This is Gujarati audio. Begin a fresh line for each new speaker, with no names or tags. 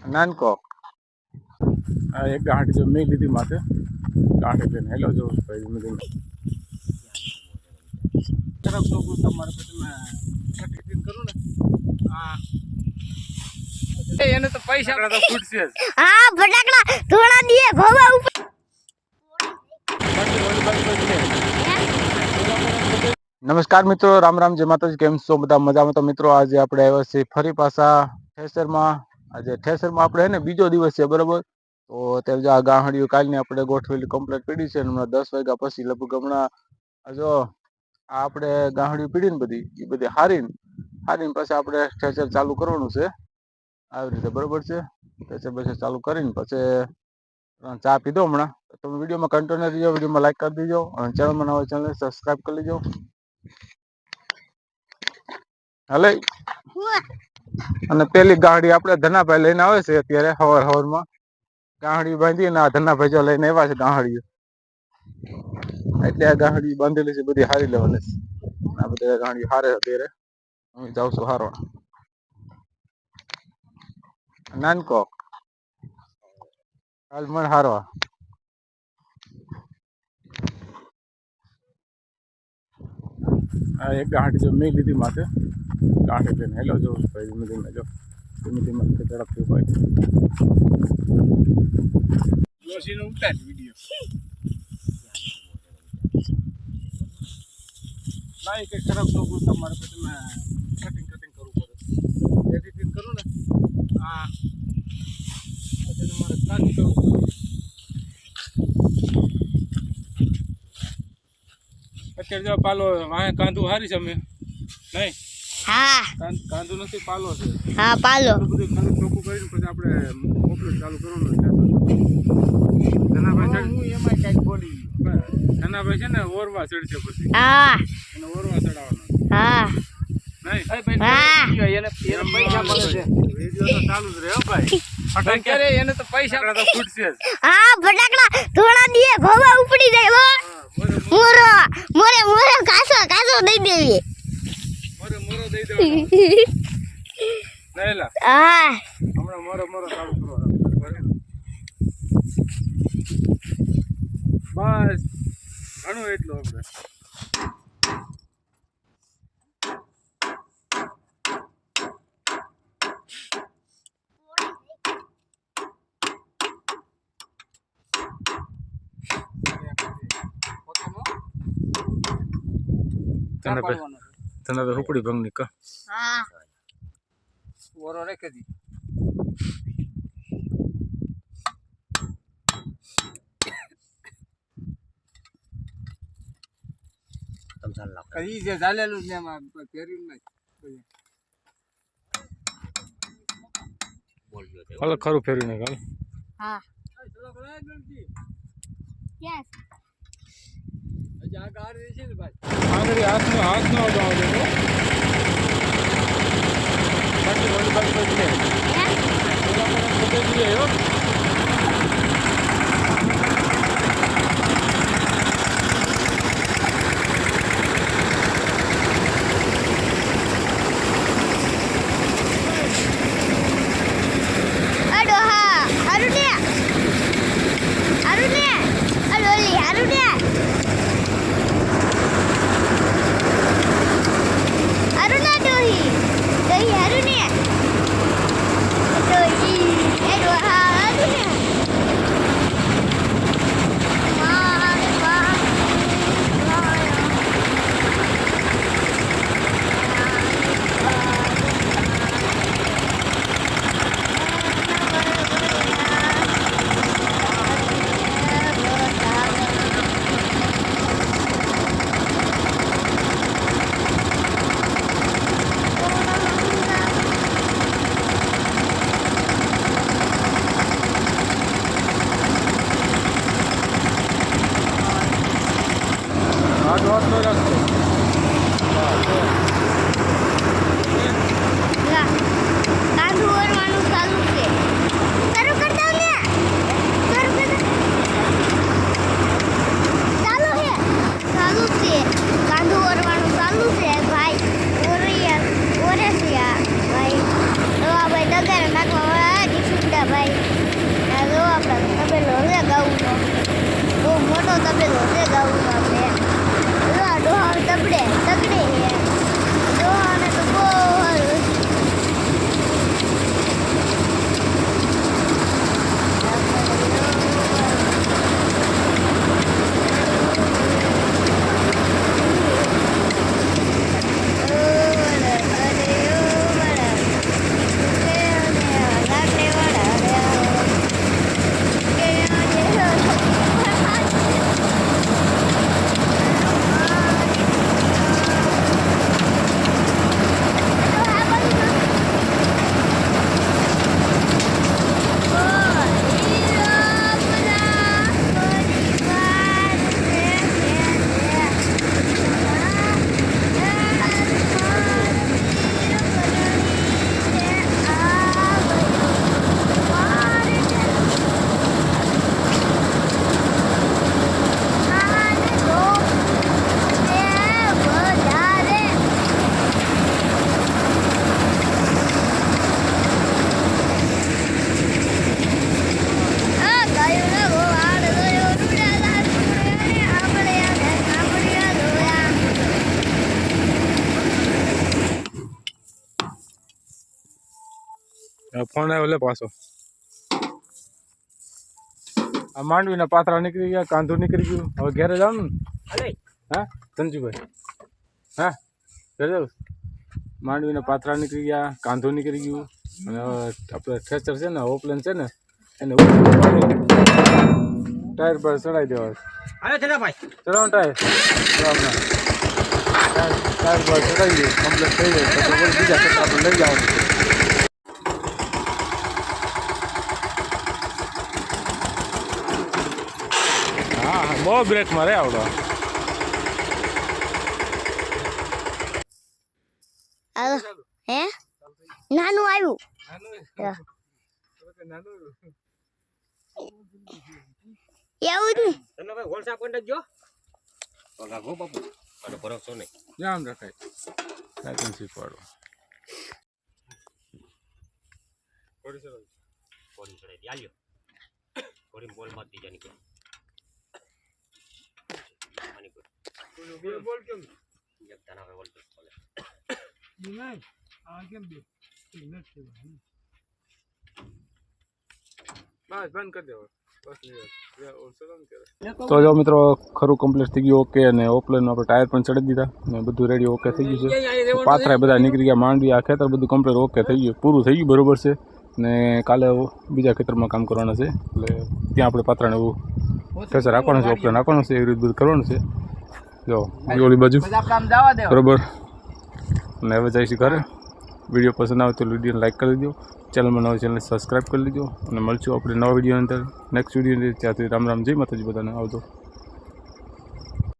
નાનકો આ એક ગાંઠ જો મેં લીધી માથે ગાંઠ લઈને હેલો જો ભાઈ મેં તરફ તો તમારે પછી મેં કટિંગ કરું ને હા એને તો પૈસા તો ફૂટશે જ
હા ફટાકડા થોડા દીએ ભવા ઉપર
નમસ્કાર મિત્રો, રામ રામ, જય માતાજી. કેમ છો બધા? મજામાં તો મિત્રો આજે આપણે આવ્યા છીએ ફરી પાછા ઠેસરમાં. આજે ઠેસરમાં આપણે હે ને બીજો દિવસ છે, બરોબર. તો અત્યારે જો આ ગાહડીઓ કાલની આપણે ગોઠવેલી કમ્પ્લીટ પડી છે. હમણાં 10 વાગ્યા પછી લગભગ હમણાં જો આ આપણે ગાહડીઓ પડી ને બધી એ બધી હારીને પછી આપણે ઠેસર ચાલુ કરવાનું છે આવી રીતે, બરોબર છે. ઠેસર પછી ચાલુ કરીને પછી ચા પીધો હમણાં. તમે વિડીયોમાં કન્ટિન્યુ રહીજો, વિડીયોમાં લાઈક કરી દેજો અને ચેનલમાં નવા ચેનલ સબસ્ક્રાઈબ કરી લેજો. હલે અને પેલી ગાડી આપણે ધનાભાઈ લઈને આવે છે અત્યારે હવારમાં. ગાહડી બાંધી ને આ ધનાભાઈ જો લઈને આવ્યા છે ગાહડીઓ, એટલે આ ગાહડી બાંધેલી છે બધી હારી લેવાની છે. આ બધી ગાહડી હારે અત્યારે હું જાઉં છું હારવા. નાનકો હાલ મને હારવા આ એક ગાંઠ જો મેં લીધી માથે ગાંઠ લઈને હેલો જો ભાઈ ધીમે ધીમે જો ધીમે ધીમે ઝડપથી ભાઈ જોશીનો ઉતાર વિડીયો લાઈ કે ખરાબ ન કરું તમારે પછી મેં કટિંગ કરવું પડે, એડિટિંગ કરું ને હા પછી મારે કાઢી કરવું પડે. અત્યારે જો પાલો વાંહે કાંદું હારી છે અમે નહીં
હા
કાંદું નથી પાલો છે.
હા પાલો
બધું ખાલી ચોખ્ખું કરીને પછી આપણે મોકલું ચાલુ કરવાનું છે. ધનાભાઈ હું એમાં કંઈક બોલી ધનાભાઈ છે ને ઓરવા ચડશે પછી
હા
એને ઓરવા ચડાવવાનો
હા
નહીં
હા
એને પૈસા મળે છે. વિડિયો તો ચાલુ જ રહે હો ભાઈ. ફટાકડા એને તો પૈસા તો ફૂટશે જ.
હા ફટાકડા થોડા દીએ ભવા ઉપડી જાય હો. મોરો મોરે મોરે કાસો દઈ દેવી.
મોરો દઈ દેવાનો નહેલા.
હા
હમણાં મોરો ચાલુ કરો બસ ઘણું એટલું આપણે તને તો હુકડી ભંગ ની કા
હા
ઓરો રે કદી કઈ જે ચાલેલું ને એમાં ફેર્યું નહીં. હાલ ખરું ફેર્યું નહીં કાલ.
હા યસ
આગળ હાથ નો આવતો આવતો
તબેલો છે ગામમાં આપણે ડોહા તબડે તગડે છે ડોહાને તો બહુ સારું
ફોન આવ્યો લે પાછો. આ માંડવીના પાથરા નીકળી ગયા, કાંધો નીકળી ગયું. હવે ઘેરે જવાનું ને? હા સંજુભાઈ, હા ઘરે જાવ. માંડવીના પાથરા નીકળી ગયા, કાંધો નીકળી ગયું અને આપણે થ્રેચર છે ને ઓપલેન છે ને એને ટાયર પર ચડાવી દેવા. ચડાવો ટાયર ટાયર પર ચડાવી દઈએ, કમ્પ્લીટ થઈ જાય તો બીજા કરતા આપણે લઈ જવાનું. હા હા બહુ બ્રેક મારે આવડો.
હે નાનું આવ્યું એવું જ
તમે ભાઈ હોલ સાફ કરી જો પગા ગો બાપુ અને ભરોસો નહીં
જામ રખાય કાંઈ શીખવાડો
કોડી ચડાઈ આલ્યો કોડી બોલ મત દીજા નીકળ આની બોલ કેમ એક તાના બોલ બોલે નહીં આ કેમ બે નથી
બસ બંધ કરી દેવો. તો જો મિત્રો ખરું કમ્પ્લીટ થઈ ગયું ઓકે અને ઓપલેન આપણે ટાયર પણ ચડી દીધા અને બધું રેડી ઓકે થઈ ગયું છે. પાથરા બધા નીકળી ગયા, માંડવી આ ખેતર બધું કમ્પ્લીટ ઓકે થઈ ગયું, પૂરું થઈ ગયું બરોબર છે. ને કાલે બીજા ખેતરમાં કામ કરવાના છે એટલે ત્યાં આપણે પાથરાને એવું ઠેસર રાખવાનું છે, ઓપલેન રાખવાનું છે, એવી રીતે બધું કરવાનું છે. જો ઓલી બાજુ બરોબર. અને હવે જઈશું ઘરે. વિડીયો પસંદ આવે તો વિડીયોને લાઈક કરી દેજો, ચેનલમાં નવો ચેનલ સબસ્ક્રાઈબ કરી લેજો અને મળશું આપણે નવા વિડીયોની અંદર નેક્સ્ટ વિડીયો. ત્યાંથી રામ રામ, જય માતાજી બધાને. આવજો.